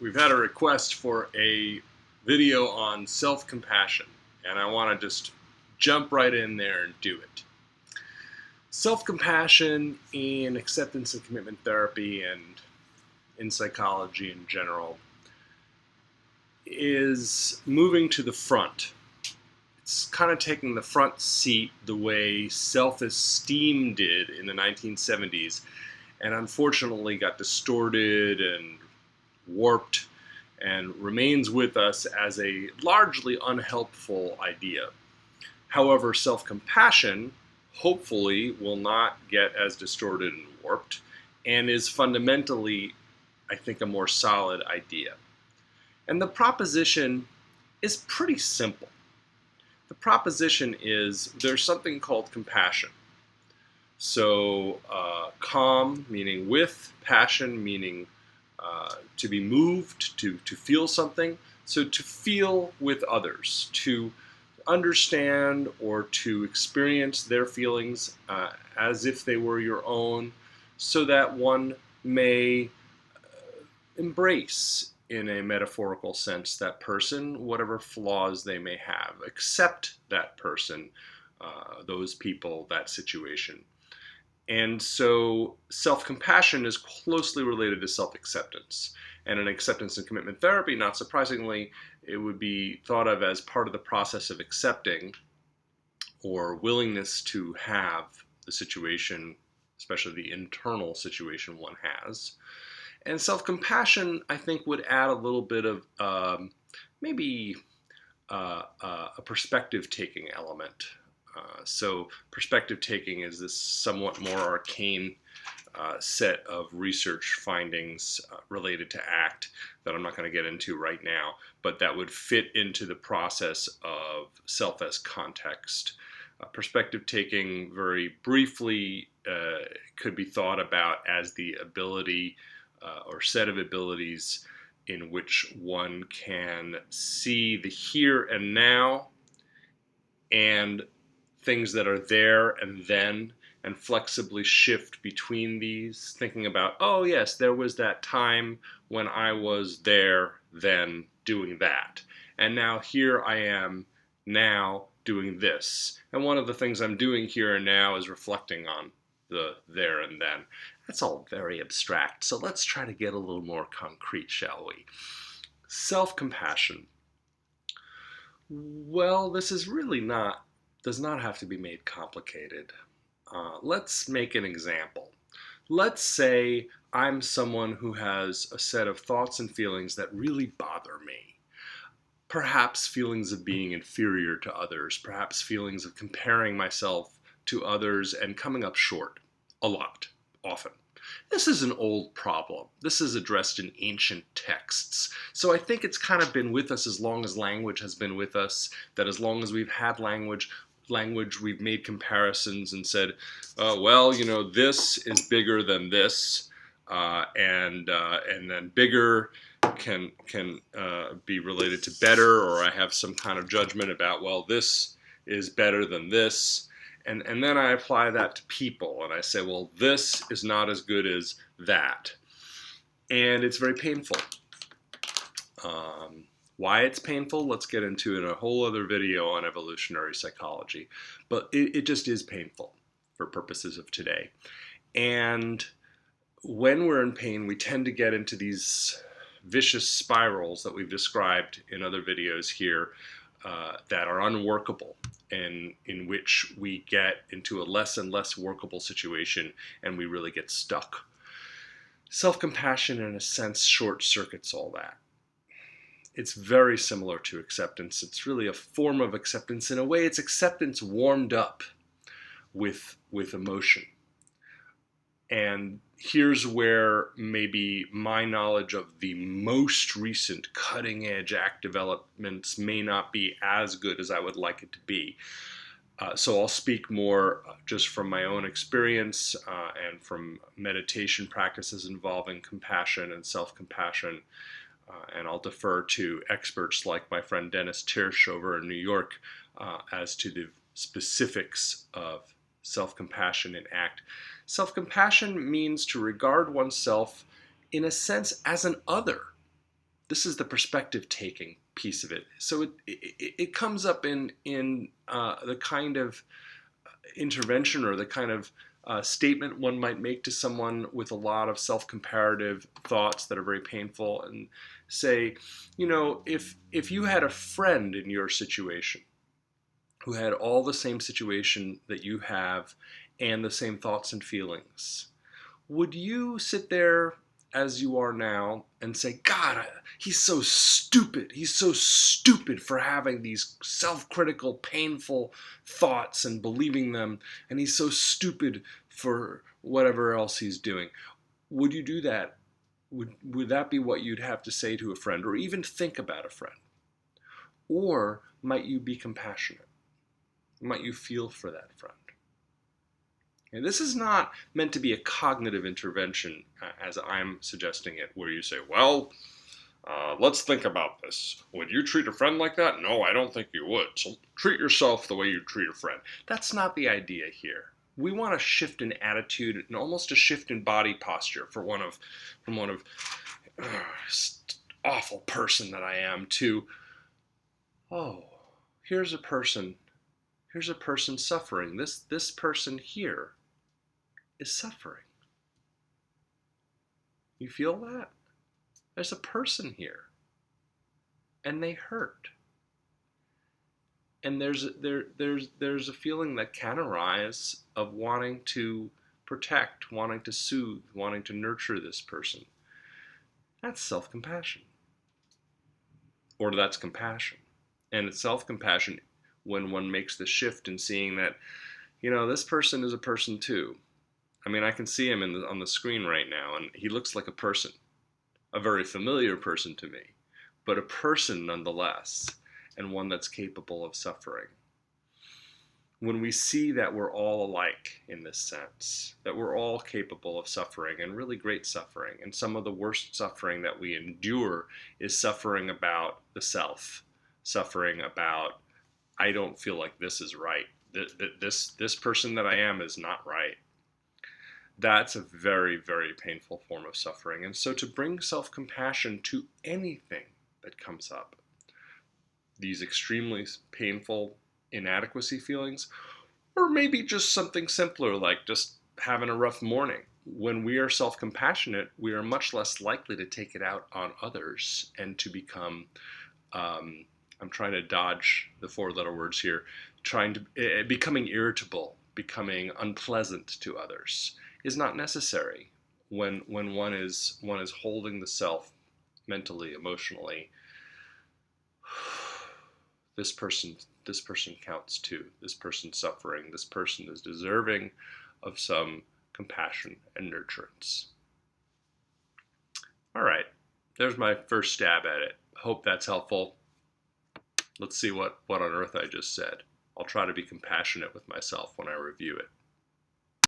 We've had a request for a video on self-compassion, and I want to just jump right in there and do it. Self-compassion in acceptance and commitment therapy and in psychology in general is moving to the front. It's kind of taking the front seat the way self-esteem did in the 1970s, and unfortunately got distorted and warped and remains with us as a largely unhelpful idea. However, self-compassion hopefully will not get as distorted and warped and is fundamentally, I think, a more solid idea. And the proposition is pretty simple. The proposition is there's something called compassion. So calm, meaning with, passion, meaning to be moved, to feel something. So to feel with others, to understand or to experience their feelings as if they were your own, so that one may embrace, in a metaphorical sense, that person, whatever flaws they may have. Accept that person, those people, that situation. And so self-compassion is closely related to self-acceptance. And in acceptance and commitment therapy, not surprisingly, it would be thought of as part of the process of accepting or willingness to have the situation, especially the internal situation one has. And self-compassion, I think, would add a little bit of maybe a perspective-taking element. So perspective-taking is this somewhat more arcane set of research findings related to ACT that I'm not going to get into right now, but that would fit into the process of self as context. Perspective-taking, very briefly, could be thought about as the ability or set of abilities in which one can see the here and now and things that are there and then, and flexibly shift between these, thinking about, oh yes, there was that time when I was there then doing that, and now here I am now doing this, and one of the things I'm doing here and now is reflecting on the there and then. That's all very abstract, so let's try to get a little more concrete, shall we? Self-compassion. Well, this is really does not have to be made complicated. Let's make an example. Let's say I'm someone who has a set of thoughts and feelings that really bother me. Perhaps feelings of being inferior to others, perhaps feelings of comparing myself to others and coming up short a lot, often. This is an old problem. This is addressed in ancient texts. So I think it's kind of been with us as long as language has been with us, that as long as we've had language, we've made comparisons and said, well, you know, this is bigger than this, and then bigger can be related to better, or I have some kind of judgment about, well, this is better than this, and then I apply that to people, and I say, well, this is not as good as that, and it's very painful. Why it's painful, let's get into in a whole other video on evolutionary psychology. But it just is painful for purposes of today. And when we're in pain, we tend to get into these vicious spirals that we've described in other videos here that are unworkable, and in which we get into a less and less workable situation and we really get stuck. Self-compassion, in a sense, short circuits all that. It's very similar to acceptance. It's really a form of acceptance. In a way, it's acceptance warmed up with emotion. And here's where maybe my knowledge of the most recent cutting-edge ACT developments may not be as good as I would like it to be. So I'll speak more just from my own experience and from meditation practices involving compassion and self-compassion. And I'll defer to experts like my friend Dennis Tirsch over in New York as to the specifics of self-compassion in ACT. Self-compassion means to regard oneself, in a sense, as an other. This is the perspective taking piece of it. So it comes up in the kind of intervention or the kind of statement one might make to someone with a lot of self-comparative thoughts that are very painful, and say, if you had a friend in your situation who had all the same situation that you have and the same thoughts and feelings, would you sit there as you are now and say, God, he's so stupid. He's so stupid for having these self-critical, painful thoughts and believing them, and he's so stupid for whatever else he's doing? Would you do that? Would that be what you'd have to say to a friend, or even think about a friend? Or might you be compassionate? Might you feel for that friend? And this is not meant to be a cognitive intervention, as I'm suggesting it, where you say, well, let's think about this. Would you treat a friend like that? No, I don't think you would. So treat yourself the way you treat a friend. That's not the idea here. We want a shift in attitude and almost a shift in body posture from one of awful person that I am to, oh, here's a person suffering. This person here is suffering. You feel that? There's a person here, and they hurt. And there's a feeling that can arise of wanting to protect, wanting to soothe, wanting to nurture this person. That's self-compassion. Or that's compassion. And it's self-compassion when one makes the shift in seeing that, this person is a person too. I mean, I can see him on the screen right now, and he looks like a person, a very familiar person to me, but a person nonetheless, and one that's capable of suffering. When we see that we're all alike in this sense, that we're all capable of suffering, and really great suffering, and some of the worst suffering that we endure is suffering about the self, suffering about, I don't feel like this is right. This person that I am is not right. That's a very, very painful form of suffering. And so to bring self-compassion to anything that comes up, these extremely painful inadequacy feelings, or maybe just something simpler like just having a rough morning. When we are self-compassionate, we are much less likely to take it out on others and to become, I'm trying to dodge the four-letter words here, becoming irritable, becoming unpleasant to others is not necessary when one is holding the self mentally, emotionally. This person counts too. This person's suffering. This person is deserving of some compassion and nurturance. All right, there's my first stab at it. Hope that's helpful. Let's see what on earth I just said. I'll try to be compassionate with myself when I review it.